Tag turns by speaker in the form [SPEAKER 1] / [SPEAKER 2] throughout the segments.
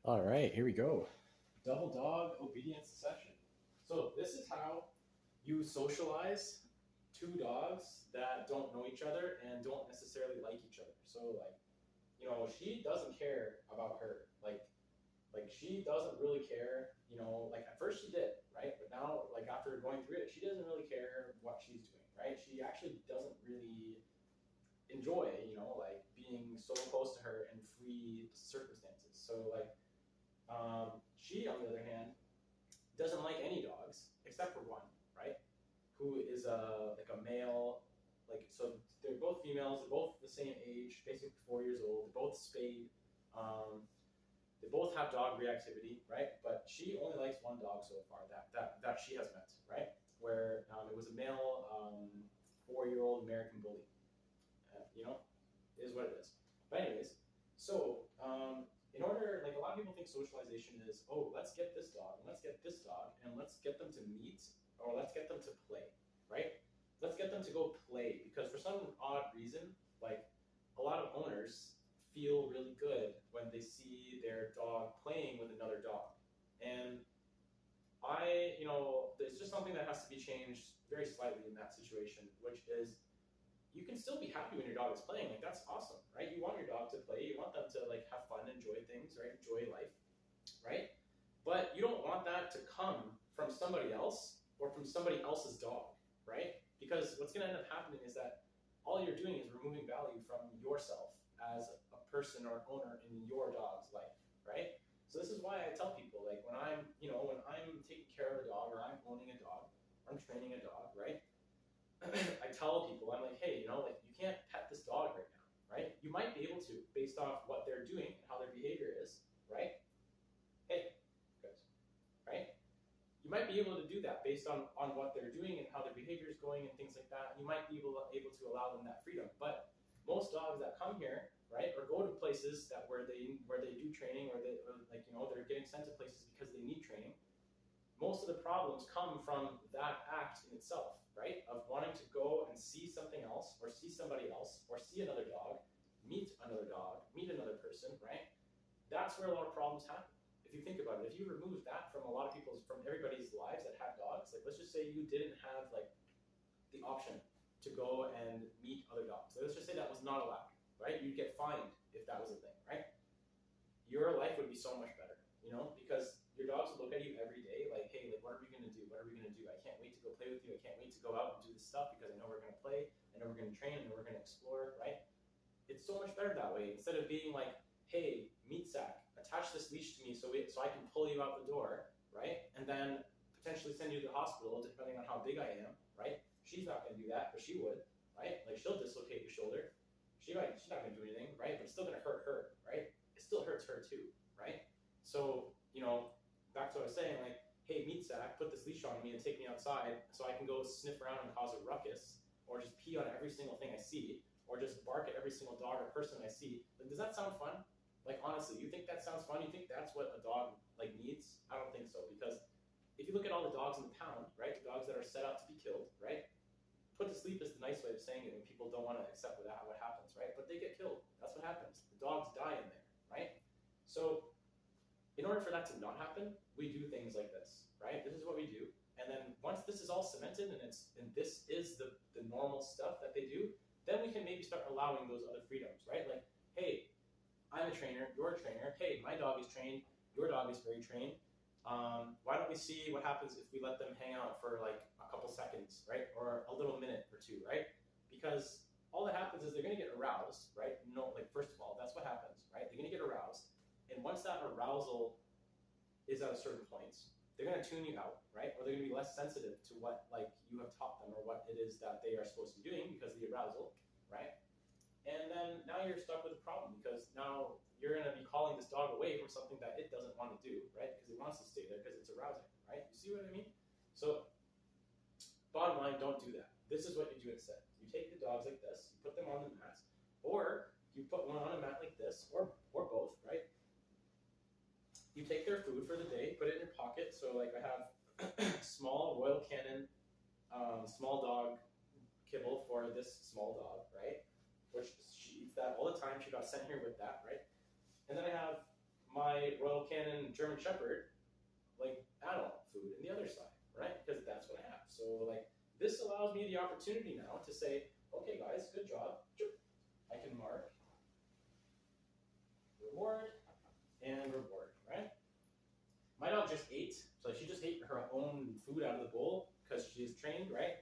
[SPEAKER 1] All right, here we go. Double dog obedience session. So this is how you socialize two dogs that don't know each other and don't necessarily like each other. So like, she doesn't care about her. Like she doesn't really care, like at first she did, right? But now like after going through it, she doesn't really care what she's doing, right? She actually doesn't really enjoy, like being so close to her in free circumstances. So like she, on the other hand, doesn't like any dogs except for one, right? Who is like a male, like so they're both females, they're both the same age, basically 4 years old. They're both spayed. They both have dog reactivity, right? But she only likes one dog so far that she has met, right? Where it was a male 4-year-old American bully. Is what it is. But anyways, so in order, like a lot of people think socialization is, oh, let's get this dog and let's get this dog and let's get them to meet or let's get them to play, right? Let's get them to go play because for some odd reason, like a lot of owners feel really good when they see their dog playing with another dog. And it's just something that has to be changed very slightly in that situation, which is you can still be happy when your dog is playing. Like that's awesome, right? You want your dog to play. You want them to like have fun, enjoy things, right? Enjoy life, right? But you don't want that to come from somebody else or from somebody else's dog, right? Because what's going to end up happening is that all you're doing is removing value from yourself as a person or owner in your dog's life, right? So this is why I tell people, like when I'm taking care of a dog or I'm owning a dog, or I'm training a dog, right? I tell people, I'm like, hey, like you can't pet this dog right now, right? You might be able to, based off what they're doing and how their behavior is, right? Hey, good, right? You might be able to do that based on what they're doing and how their behavior is going and things like that. You might be able to allow them that freedom. But most dogs that come here, right, or go to places where they do training or they're getting sent to places because they need training. Most of the problems come from that act in itself, right? Of wanting to go and see something else, or see somebody else, or see another dog, meet another person, right? That's where a lot of problems happen. If you think about it, if you remove that from from everybody's lives that have dogs, like let's just say you didn't have like the option to go and meet other dogs. So let's just say that was not allowed, right? You'd get fined if that was a thing, right? Your life would be so much better, because your dogs would look at you every day like, hey, like, what are we going to do? What are we going to do? I can't wait to go play with you. I can't wait to go out and do this stuff because I know we're going to play. I know we're going to train. I know we're going to explore, right? It's so much better that way. Instead of being like, hey, meat sack, attach this leash to me so I can pull you out the door, right? And then potentially send you to the hospital depending on how big I am, right? She's not going to do that, but she would, right? Like she'll dislocate your shoulder. She's not going to do anything, right? But it's still going to hurt her, right? It still hurts her too, right? So, back to what I was saying, like, hey, meat sack, put this leash on me and take me outside so I can go sniff around and cause a ruckus, or just pee on every single thing I see, or just bark at every single dog or person I see. Like, does that sound fun? Like, honestly, you think that sounds fun? You think that's what a dog, like, needs? I don't think so, because if you look at all the dogs in the pound, right, the dogs that are set out to be killed, right, put to sleep is the nice way of saying it when people don't want to accept what happens, right? But they get killed. That's what happens. The dogs die in there, right? So in order for that to not happen, we do things like this, right? This is what we do. And then once this is all cemented and this is the normal stuff that they do, then we can maybe start allowing those other freedoms, right? Like, hey, I'm a trainer, you're a trainer. Hey, my dog is trained, your dog is very trained. Why don't we see what happens if we let them hang out for like a couple seconds, right? Or a little minute or two, right? Because all that happens is they're gonna get aroused, right? No, like first of all, that's what happens, right? They're gonna get aroused. And once that arousal is at a certain point, they're going to tune you out, right? Or they're going to be less sensitive to what like you have taught them or what it is that they are supposed to be doing because of the arousal, right? And then now you're stuck with a problem because now you're going to be calling this dog away from something that it doesn't want to do, right? Because it wants to stay there because it's arousing, right? You see what I mean? So bottom line, don't do that. This is what you do instead. You take the dogs like this, you put them on the mats, or you put one on a mat like this, or both, right? You take their food for the day, put it in your pocket. So like I have small Royal Canin small dog kibble for this small dog, right? Which she eats that all the time. She got sent here with that, right? And then I have my Royal little Canon German Shepherd, like adult food in the other side, right? Because that's what I have. So like this allows me the opportunity now to say, okay guys, good job. I can mark reward and reward, right? My dog just ate, so she just ate her own food out of the bowl because she's trained, right?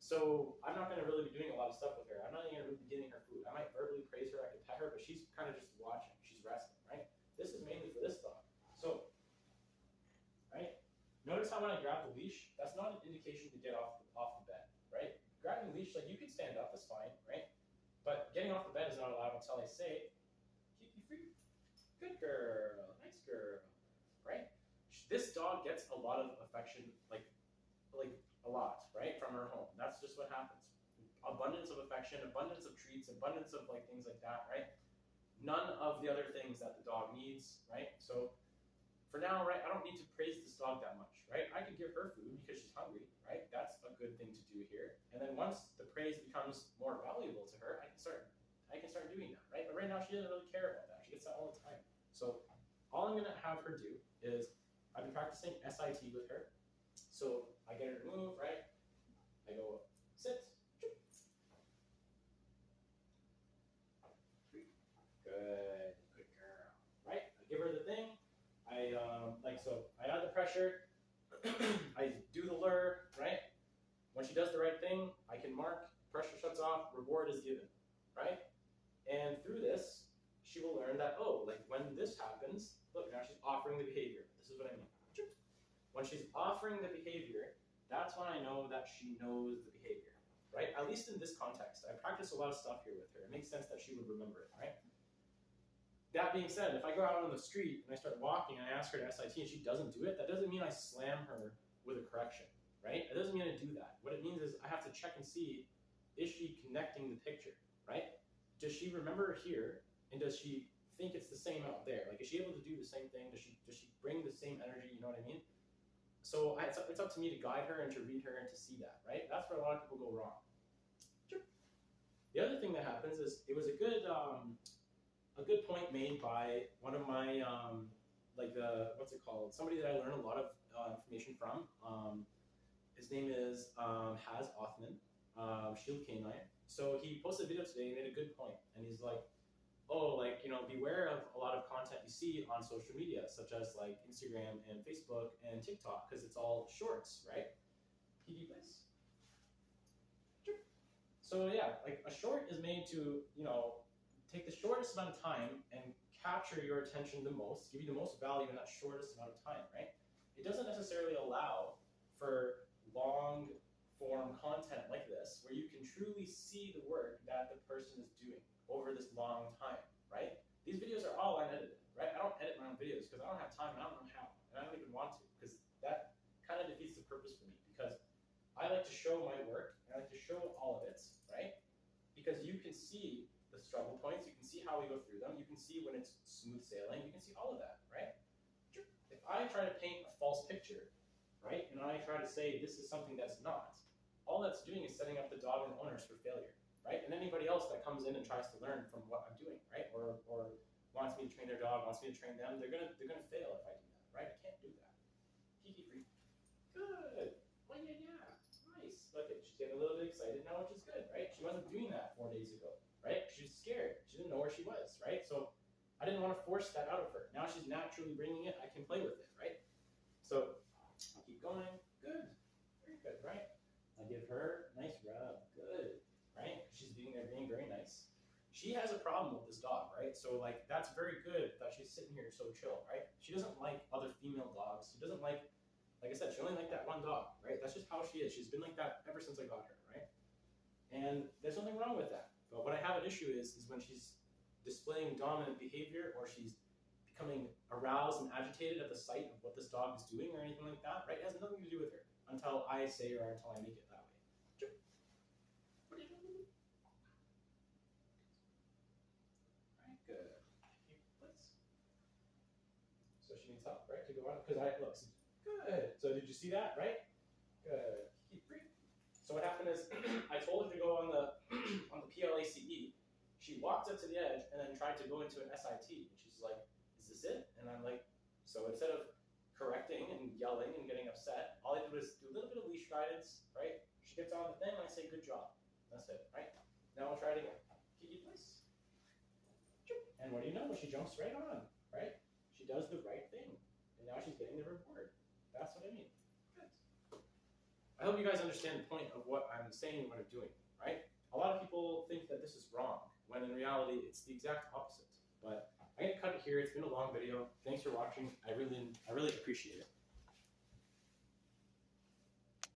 [SPEAKER 1] So I'm not going to really be doing a lot of stuff with her. I'm not even going to be giving her food. I might verbally praise her, I could pet her, but she's kind of just watching. She's resting, right? This is mainly for this dog. So, right? Notice how when I grab the leash, that's not an indication to get off the bed, right? Grabbing the leash, like you can stand up, that's fine, right? But getting off the bed is not allowed until I say, keep you free. Good girl, nice girl, right? This dog gets a lot of affection, like a lot, right, from her home. That's just what happens. Abundance of affection, abundance of treats, abundance of like things like that, right? None of the other things that the dog needs, right? So for now, right, I don't need to praise this dog that much, right? I could give her food because she's hungry, right? That's a good thing to do here. And then once the praise becomes more valuable to her, I can start doing that, right? But right now she doesn't really care about that. She gets that all the time. So all I'm gonna have her do is I've been practicing SIT with her. So I get her to move, right? I go sit. Good girl, right? I give her the thing. So I add the pressure. I do the lure, right? When she does the right thing, I can mark. Pressure shuts off. Reward is given, right? And through this, she will learn that like when this happens, look, now she's offering the behavior. This is what I mean. When she's offering the behavior, that's when I know that she knows the behavior, right? At least in this context. I practice a lot of stuff here with her. It makes sense that she would remember it, right? That being said, if I go out on the street and I start walking and I ask her to SIT and she doesn't do it, that doesn't mean I slam her with a correction, right? It doesn't mean I do that. What it means is I have to check and see, is she connecting the picture, right? Does she remember here, and does she think it's the same out there? Like, is she able to do the same thing? Does she bring the same energy, you know what I mean? So it's up to me to guide her and to read her and to see that, right? That's where a lot of people go wrong. Sure. The other thing that happens is it was a good point made by one of my what's it called? Somebody that I learned a lot of information from. His name is Haz Othman, Shield Canine. So he posted a video today and made a good point, and he's like, beware of a lot of content you see on social media, such as like Instagram and Facebook and TikTok, because it's all shorts, right? PD, please. Sure. So yeah, like a short is made to, take the shortest amount of time and capture your attention the most, give you the most value in that shortest amount of time, right? It doesn't necessarily allow for long form content like this, where you can truly see the work that the person is doing over this long time, right? These videos are all unedited, right? I don't edit my own videos because I don't have time and I don't know how, and I don't even want to, because that kind of defeats the purpose for me, because I like to show my work, and I like to show all of it, right? Because you can see the struggle points, you can see how we go through them, you can see when it's smooth sailing, you can see all of that, right? If I try to paint a false picture, right, and I try to say this is something that's not, all that's doing is setting up the dog and owners for failure, right? And anybody else that comes in and tries to learn from what I'm doing, right, or wants me to train their dog, wants me to train them, they're gonna fail if I do that, right? I can't do that. Kiki free. Good. Well, yeah. Nice. Look, she's getting a little bit excited now, which is good, right? She wasn't doing that 4 days ago, right? She was scared. She didn't know where she was, right? So I didn't want to force that out of her. Now she's naturally bringing it. I can play with it, right? So keep going. Good. Very good, right? I give her nice rub. Good, right? She's being very nice. She has a problem with this dog, right? So like that's very good that she's sitting here so chill, right? She doesn't like other female dogs. She doesn't like I said, she only liked that one dog, right? That's just how she is. She's been like that ever since I got her, right? And there's nothing wrong with that. But what I have an issue is when she's displaying dominant behavior, or she's becoming aroused and agitated at the sight of what this dog is doing or anything like that, right? It has nothing to do with her until I say or until I make it that way. Sure. What are you doing? Right, good. Please. So she needs help, right, to go on? Because look, good. So did you see that, right? Good. Keep free. So what happened is I told her to go on the PLACE. She walked up to the edge and then tried to go into an SIT. And she's like, is this it? And I'm like, So instead of correcting and yelling and getting upset, all I did was do a little bit of leash guidance, right? She gets on the thing, and I say, good job. That's it, right? Now we'll try it again. Kiki, please. And what do you know? She jumps right on, right? She does the right thing. And now she's getting the reward. That's what I mean. Good. I hope you guys understand the point of what I'm saying and what I'm doing, right? A lot of people think that this is wrong, when in reality, it's the exact opposite. But I'm going to cut it here. It's been a long video. Thanks for watching. I really appreciate it.